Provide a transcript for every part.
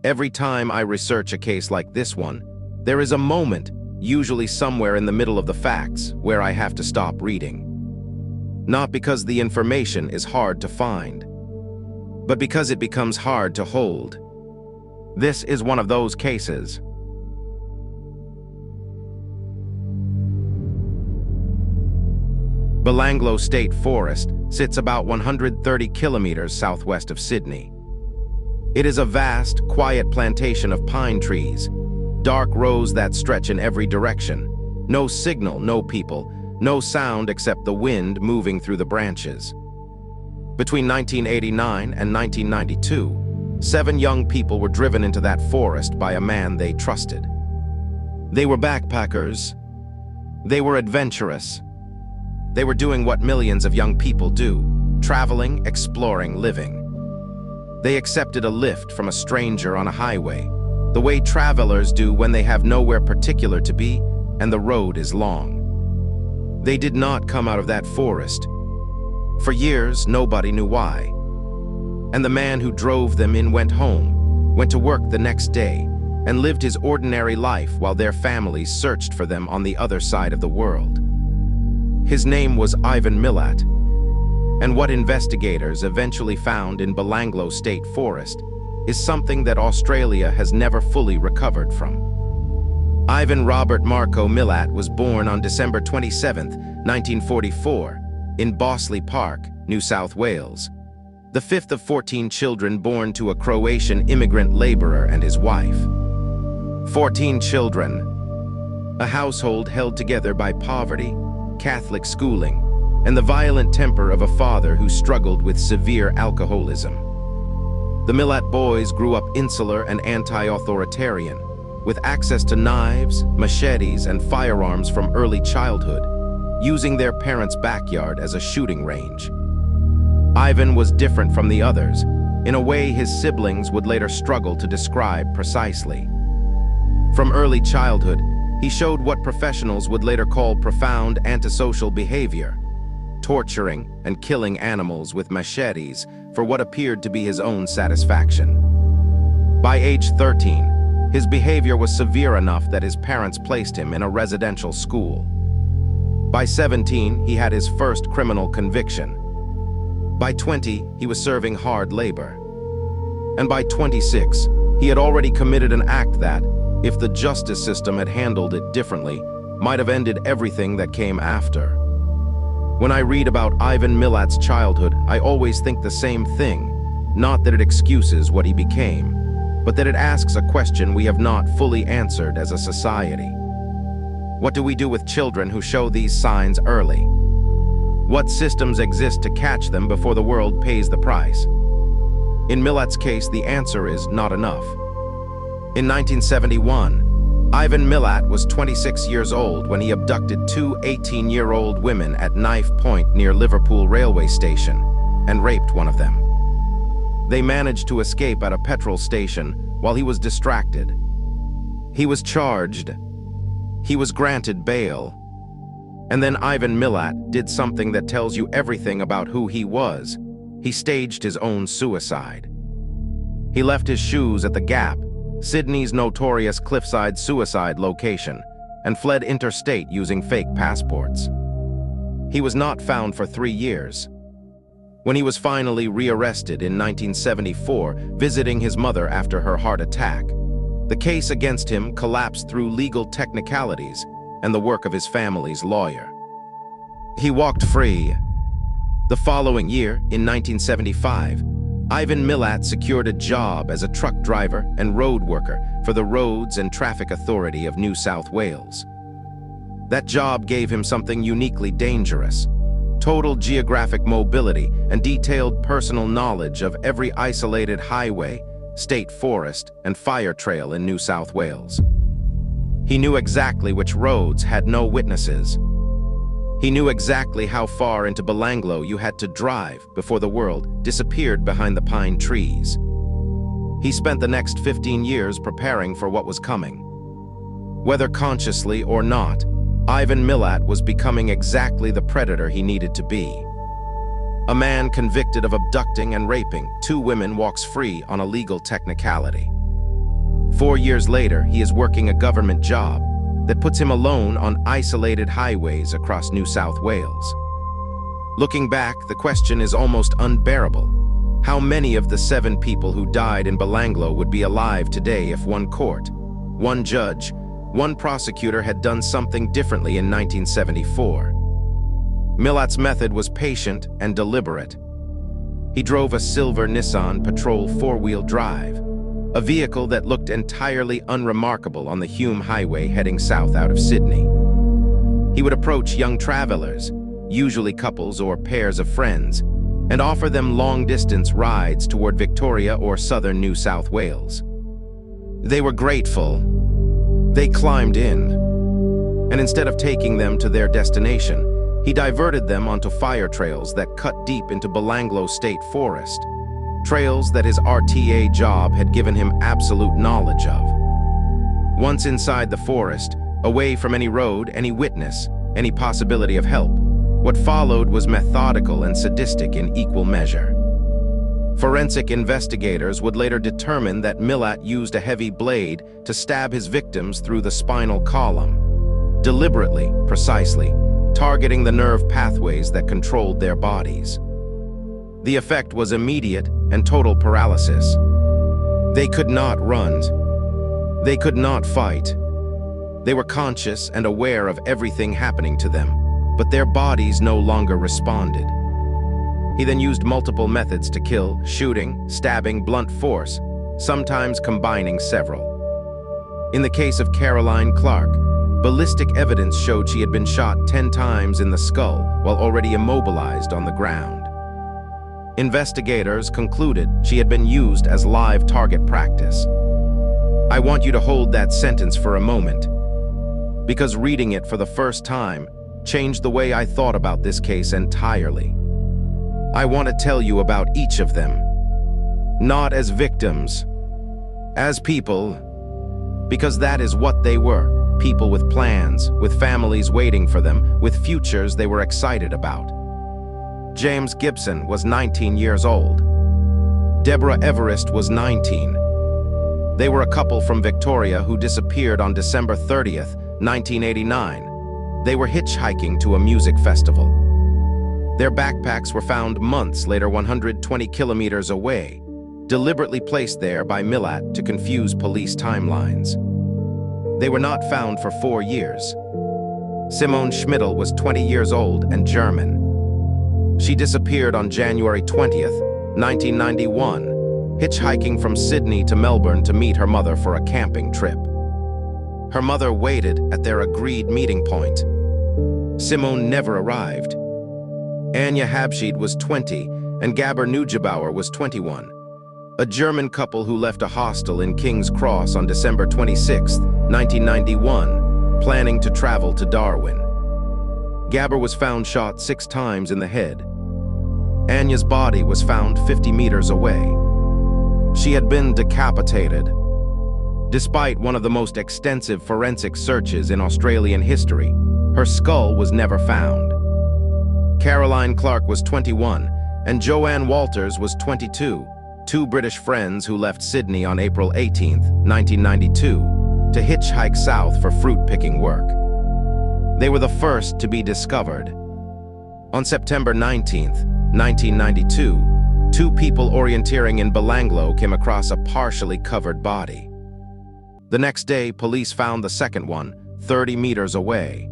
Every time I research a case like this one, there is a moment, usually somewhere in the middle of the facts, where I have to stop reading. Not because the information is hard to find, but because it becomes hard to hold. This is one of those cases. Belanglo State Forest sits about 130 kilometers southwest of Sydney. It is a vast, quiet plantation of pine trees, dark rows that stretch in every direction. No signal, no people, no sound except the wind moving through the branches. Between 1989 and 1992, 7 young people were driven into that forest by a man they trusted. They were backpackers. They were adventurous. They were doing what millions of young people do, traveling, exploring, living. They accepted a lift from a stranger on a highway, the way travelers do when they have nowhere particular to be and the road is long. They did not come out of that forest. For years, nobody knew why. And the man who drove them in went home, went to work the next day, and lived his ordinary life while their families searched for them on the other side of the world. His name was Ivan Milat, and what investigators eventually found in Belanglo State Forest is something that Australia has never fully recovered from. Ivan Robert Marco Milat was born on December 27, 1944, in Bosley Park, New South Wales, the 5th of 14 children born to a Croatian immigrant laborer and his wife. 14 children, a household held together by poverty, Catholic schooling, and the violent temper of a father who struggled with severe alcoholism. The Milat boys grew up insular and anti-authoritarian, with access to knives, machetes, and firearms from early childhood, using their parents' backyard as a shooting range. Ivan was different from the others, in a way his siblings would later struggle to describe precisely. From early childhood, he showed what professionals would later call profound antisocial behavior, torturing and killing animals with machetes for what appeared to be his own satisfaction. By age 13, his behavior was severe enough that his parents placed him in a residential school. By 17, he had his first criminal conviction. By 20, he was serving hard labor. And by 26, he had already committed an act that, if the justice system had handled it differently, might have ended everything that came after. When I read about Ivan Milat's childhood, I always think the same thing, not that it excuses what he became, but that it asks a question we have not fully answered as a society. What do we do with children who show these signs early? What systems exist to catch them before the world pays the price? In Milat's case, the answer is not enough. In 1971, Ivan Milat was 26 years old when he abducted 2 18-year-old women at knife point near Liverpool railway station and raped one of them. They managed to escape at a petrol station while he was distracted. He was charged. He was granted bail. And then Ivan Milat did something that tells you everything about who he was. He staged his own suicide. He left his shoes at the Gap, Sydney's notorious cliffside suicide location, and fled interstate using fake passports. He was not found for 3 years. When he was finally rearrested in 1974, visiting his mother after her heart attack, the case against him collapsed through legal technicalities and the work of his family's lawyer. He walked free. The following year, in 1975, Ivan Milat secured a job as a truck driver and road worker for the Roads and Traffic Authority of New South Wales. That job gave him something uniquely dangerous: total geographic mobility and detailed personal knowledge of every isolated highway, state forest, and fire trail in New South Wales. He knew exactly which roads had no witnesses. He knew exactly how far into Belanglo you had to drive before the world disappeared behind the pine trees. He spent the next 15 years preparing for what was coming. Whether consciously or not, Ivan Milat was becoming exactly the predator he needed to be. A man convicted of abducting and raping 2 women walks free on a legal technicality. 4 years later, he is working a government job that puts him alone on isolated highways across New South Wales. Looking back, the question is almost unbearable. How many of the 7 people who died in Belanglo would be alive today if one court, one judge, one prosecutor had done something differently in 1974? Milat's method was patient and deliberate. He drove a silver Nissan Patrol 4-wheel drive, a vehicle that looked entirely unremarkable on the Hume Highway heading south out of Sydney. He would approach young travelers, usually couples or pairs of friends, and offer them long-distance rides toward Victoria or southern New South Wales. They were grateful. They climbed in, and instead of taking them to their destination, he diverted them onto fire trails that cut deep into Belanglo State Forest, trails that his RTA job had given him absolute knowledge of. Once inside the forest, away from any road, any witness, any possibility of help, what followed was methodical and sadistic in equal measure. Forensic investigators would later determine that Milat used a heavy blade to stab his victims through the spinal column, deliberately, precisely, targeting the nerve pathways that controlled their bodies. The effect was immediate and total paralysis. They could not run. They could not fight. They were conscious and aware of everything happening to them, but their bodies no longer responded. He then used multiple methods to kill: shooting, stabbing, blunt force, sometimes combining several. In the case of Caroline Clark, ballistic evidence showed she had been shot 10 times in the skull while already immobilized on the ground. Investigators concluded she had been used as live target practice. I want you to hold that sentence for a moment, because reading it for the first time changed the way I thought about this case entirely. I want to tell you about each of them, not as victims, as people, because that is what they were, people with plans, with families waiting for them, with futures they were excited about. James Gibson was 19 years old. Deborah Everest was 19. They were a couple from Victoria who disappeared on December 30th, 1989. They were hitchhiking to a music festival. Their backpacks were found months later 120 kilometers away, deliberately placed there by Milat to confuse police timelines. They were not found for 4 years. Simone Schmidl was 20 years old and German. She disappeared on January 20th, 1991, hitchhiking from Sydney to Melbourne to meet her mother for a camping trip. Her mother waited at their agreed meeting point. Simone never arrived. Anja Habschied was 20 and Gabor Neugebauer was 21, a German couple who left a hostel in King's Cross on December 26, 1991, planning to travel to Darwin. Gabor was found shot 6 times in the head. Anja's body was found 50 meters away. She had been decapitated. Despite one of the most extensive forensic searches in Australian history, her skull was never found. Caroline Clark was 21, and Joanne Walters was 22, 2 British friends who left Sydney on April 18, 1992, to hitchhike south for fruit-picking work. They were the first to be discovered. On September 19, 1992, 2 people orienteering in Belanglo came across a partially covered body. The next day, police found the second one, 30 meters away.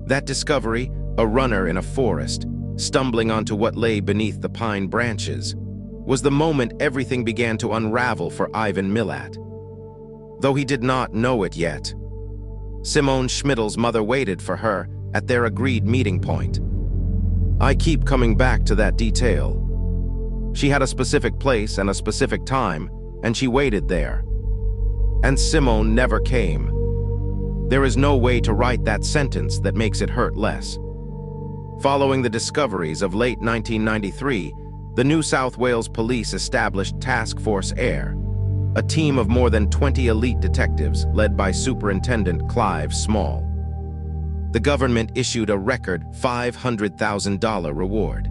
That discovery, a runner in a forest, stumbling onto what lay beneath the pine branches, was the moment everything began to unravel for Ivan Milat. Though he did not know it yet, Simone Schmidl's mother waited for her at their agreed meeting point. I keep coming back to that detail. She had a specific place and a specific time, and she waited there. And Simone never came. There is no way to write that sentence that makes it hurt less. Following the discoveries of late 1993, the New South Wales Police established Task Force Air, a team of more than 20 elite detectives led by Superintendent Clive Small. The government issued a record $500,000 reward.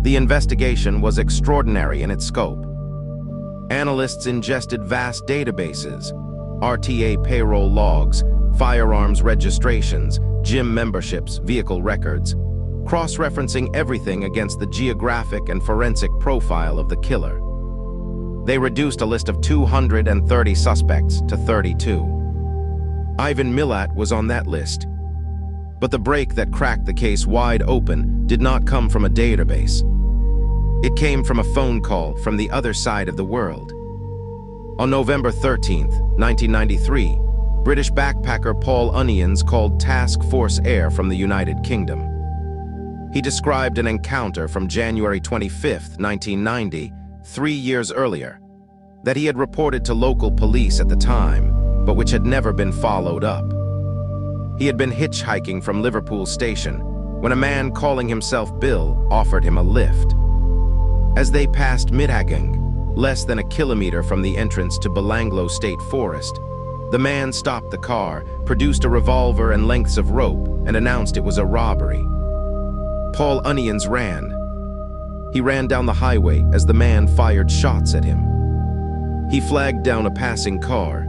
The investigation was extraordinary in its scope. Analysts ingested vast databases, RTA payroll logs, firearms registrations, gym memberships, vehicle records, cross-referencing everything against the geographic and forensic profile of the killer. They reduced a list of 230 suspects to 32. Ivan Milat was on that list. But the break that cracked the case wide open did not come from a database. It came from a phone call from the other side of the world. On November 13, 1993, British backpacker Paul Onions called Task Force Air from the United Kingdom. He described an encounter from January 25, 1990, 3 years earlier, that he had reported to local police at the time, but which had never been followed up. He had been hitchhiking from Liverpool Station when a man calling himself Bill offered him a lift. As they passed Mithagang, less than a kilometer from the entrance to Belanglo State Forest, the man stopped the car, produced a revolver and lengths of rope, and announced it was a robbery. Paul Onions ran. He ran down the highway as the man fired shots at him. He flagged down a passing car.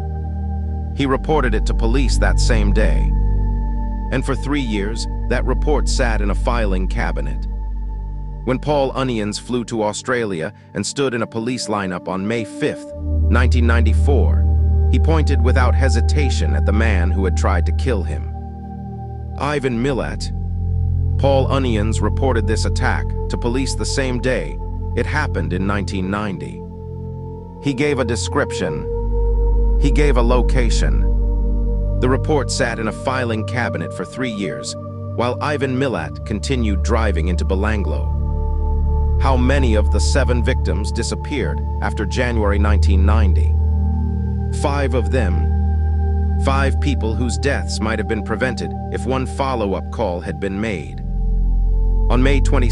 He reported it to police that same day. And for 3 years, that report sat in a filing cabinet. When Paul Onions flew to Australia and stood in a police lineup on May 5, 1994, he pointed without hesitation at the man who had tried to kill him. Ivan Milat. Paul Onions reported this attack to police the same day. It happened in 1990. He gave a description. He gave a location. The report sat in a filing cabinet for 3 years, while Ivan Milat continued driving into Belanglo. How many of the 7 victims disappeared after January 1990? 5 of them. 5 people whose deaths might have been prevented if one follow-up call had been made. On May 22,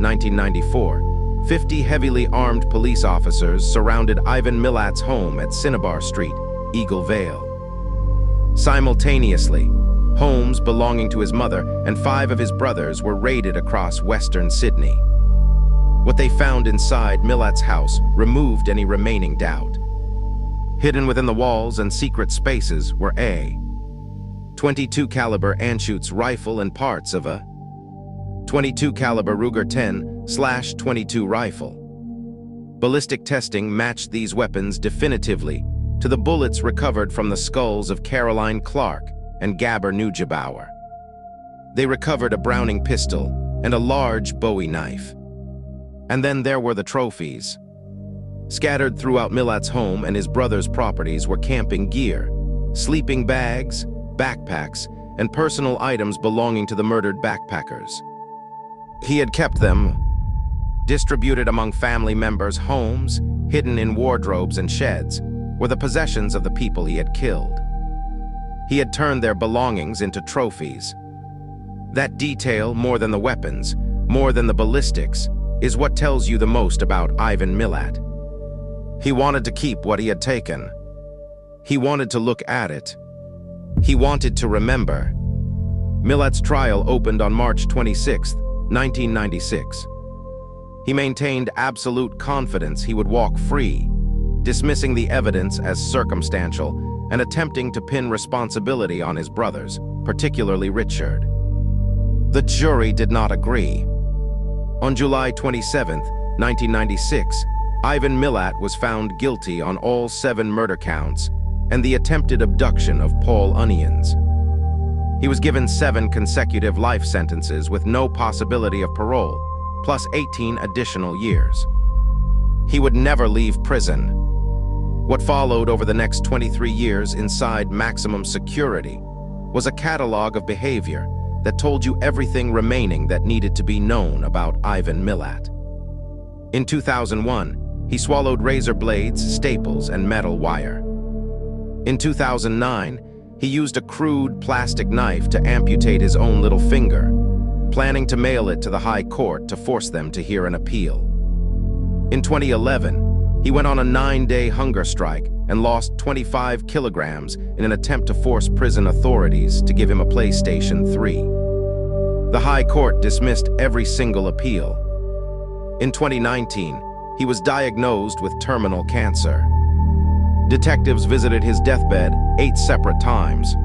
1994, 50 heavily armed police officers surrounded Ivan Milat's home at Cinnabar Street, Eagle Vale. Simultaneously, homes belonging to his mother and 5 of his brothers were raided across western Sydney. What they found inside Milat's house removed any remaining doubt. Hidden within the walls and secret spaces were a .22 caliber Anschutz rifle and parts of a .22 caliber Ruger 10/22 rifle. Ballistic testing matched these weapons definitively to the bullets recovered from the skulls of Caroline Clark and Gabor Neugebauer. They recovered a Browning pistol and a large Bowie knife. And then there were the trophies. Scattered throughout Milat's home and his brother's properties were camping gear, sleeping bags, backpacks, and personal items belonging to the murdered backpackers. He had kept them, distributed among family members' homes, hidden in wardrobes and sheds, were the possessions of the people he had killed. He had turned their belongings into trophies. That detail, more than the weapons, more than the ballistics, is what tells you the most about Ivan Milat. He wanted to keep what he had taken. He wanted to look at it. He wanted to remember. Milat's trial opened on March 26, 1996. He maintained absolute confidence he would walk free, dismissing the evidence as circumstantial and attempting to pin responsibility on his brothers, particularly Richard. The jury did not agree. On July 27, 1996, Ivan Milat was found guilty on all 7 murder counts and the attempted abduction of Paul Onions. He was given 7 consecutive life sentences with no possibility of parole, plus 18 additional years. He would never leave prison. What followed over the next 23 years inside maximum security was a catalog of behavior that told you everything remaining that needed to be known about Ivan Milat. In 2001, he swallowed razor blades, staples, and metal wire. In 2009, he used a crude plastic knife to amputate his own little finger, planning to mail it to the High Court to force them to hear an appeal. In 2011, he went on a 9-day hunger strike and lost 25 kilograms in an attempt to force prison authorities to give him a PlayStation 3. The High Court dismissed every single appeal. In 2019, he was diagnosed with terminal cancer. Detectives visited his deathbed 8 separate times.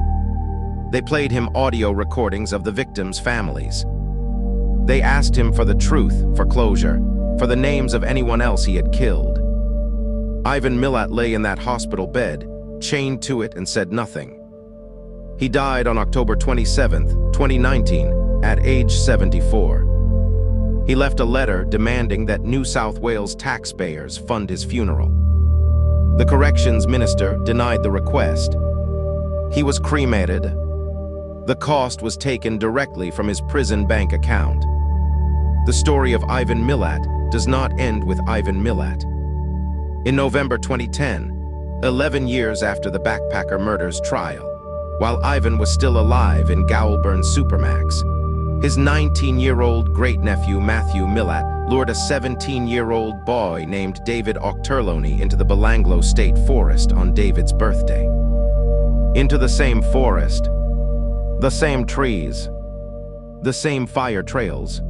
They played him audio recordings of the victims' families. They asked him for the truth, for closure, for the names of anyone else he had killed. Ivan Milat lay in that hospital bed, chained to it, and said nothing. He died on October 27, 2019, at age 74. He left a letter demanding that New South Wales taxpayers fund his funeral. The corrections minister denied the request. He was cremated. The cost was taken directly from his prison bank account. The story of Ivan Milat does not end with Ivan Milat. In November 2010, 11 years after the backpacker murders trial, while Ivan was still alive in Goulburn Supermax, his 19-year-old great-nephew Matthew Milat lured a 17-year-old boy named David Ochterlony into the Belanglo State Forest on David's birthday. Into the same forest, the same trees, the same fire trails.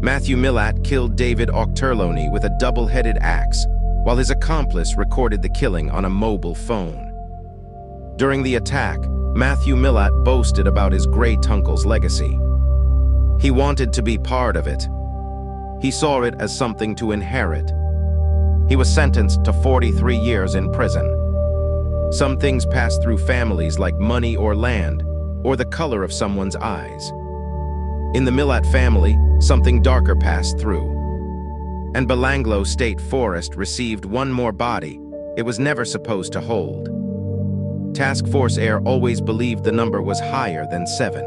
Matthew Milat killed David Ochterlony with a double-headed axe, while his accomplice recorded the killing on a mobile phone. During the attack, Matthew Milat boasted about his great uncle's legacy. He wanted to be part of it. He saw it as something to inherit. He was sentenced to 43 years in prison. Some things pass through families like money or land, or the color of someone's eyes. In the Milat family, something darker passed through. And Belanglo State Forest received one more body it was never supposed to hold. Task Force Air always believed the number was higher than 7.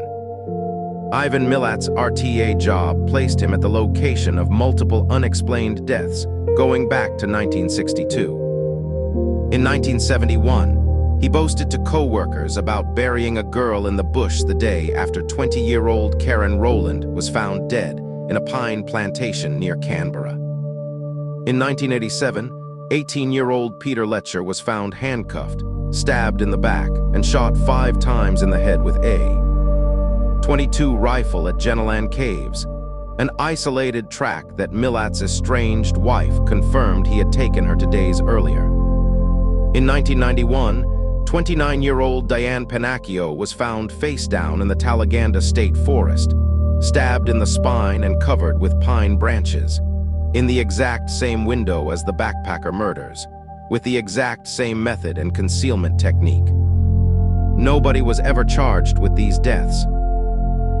Ivan Milat's RTA job placed him at the location of multiple unexplained deaths going back to 1962. In 1971, he boasted to co-workers about burying a girl in the bush the day after 20-year-old Karen Rowland was found dead in a pine plantation near Canberra. In 1987, 18-year-old Peter Letcher was found handcuffed, stabbed in the back, and shot 5 times in the head with a .22 rifle at Genelan Caves, an isolated track that Milat's estranged wife confirmed he had taken her 2 days earlier. In 1991, 29-year-old Diane Panacchio was found face down in the Talaganda State Forest, stabbed in the spine and covered with pine branches, in the exact same window as the backpacker murders, with the exact same method and concealment technique. Nobody was ever charged with these deaths.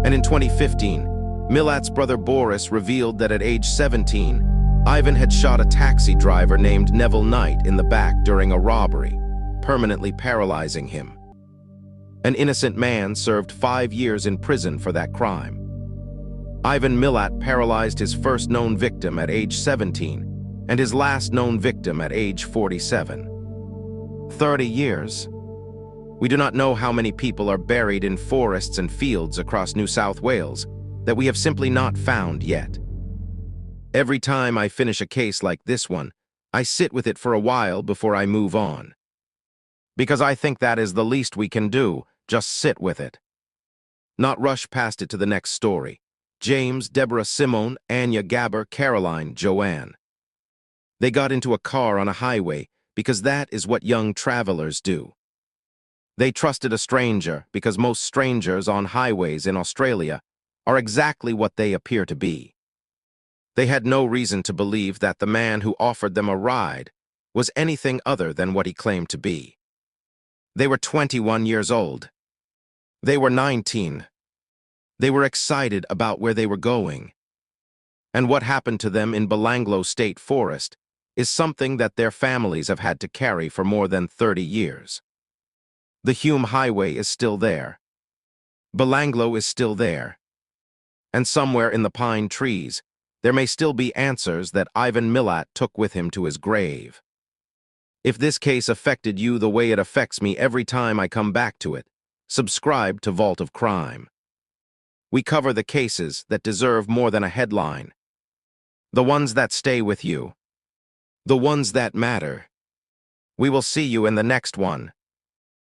And in 2015, Milat's brother Boris revealed that at age 17, Ivan had shot a taxi driver named Neville Knight in the back during a robbery, permanently paralyzing him. An innocent man served 5 years in prison for that crime. Ivan Milat paralyzed his first known victim at age 17 and his last known victim at age 47. 30 years. We do not know how many people are buried in forests and fields across New South Wales that we have simply not found yet. Every time I finish a case like this one, I sit with it for a while before I move on. Because I think that is the least we can do, just sit with it. Not rush past it to the next story. James, Deborah, Simone, Anya, Gabber, Caroline, Joanne. They got into a car on a highway because that is what young travelers do. They trusted a stranger because most strangers on highways in Australia are exactly what they appear to be. They had no reason to believe that the man who offered them a ride was anything other than what he claimed to be. They were 21 years old. They were 19. They were excited about where they were going. And what happened to them in Belanglo State Forest is something that their families have had to carry for more than 30 years. The Hume Highway is still there. Belanglo is still there. And somewhere in the pine trees, there may still be answers that Ivan Milat took with him to his grave. If this case affected you the way it affects me every time I come back to it, subscribe to Vault of Crime. We cover the cases that deserve more than a headline. The ones that stay with you. The ones that matter. We will see you in the next one.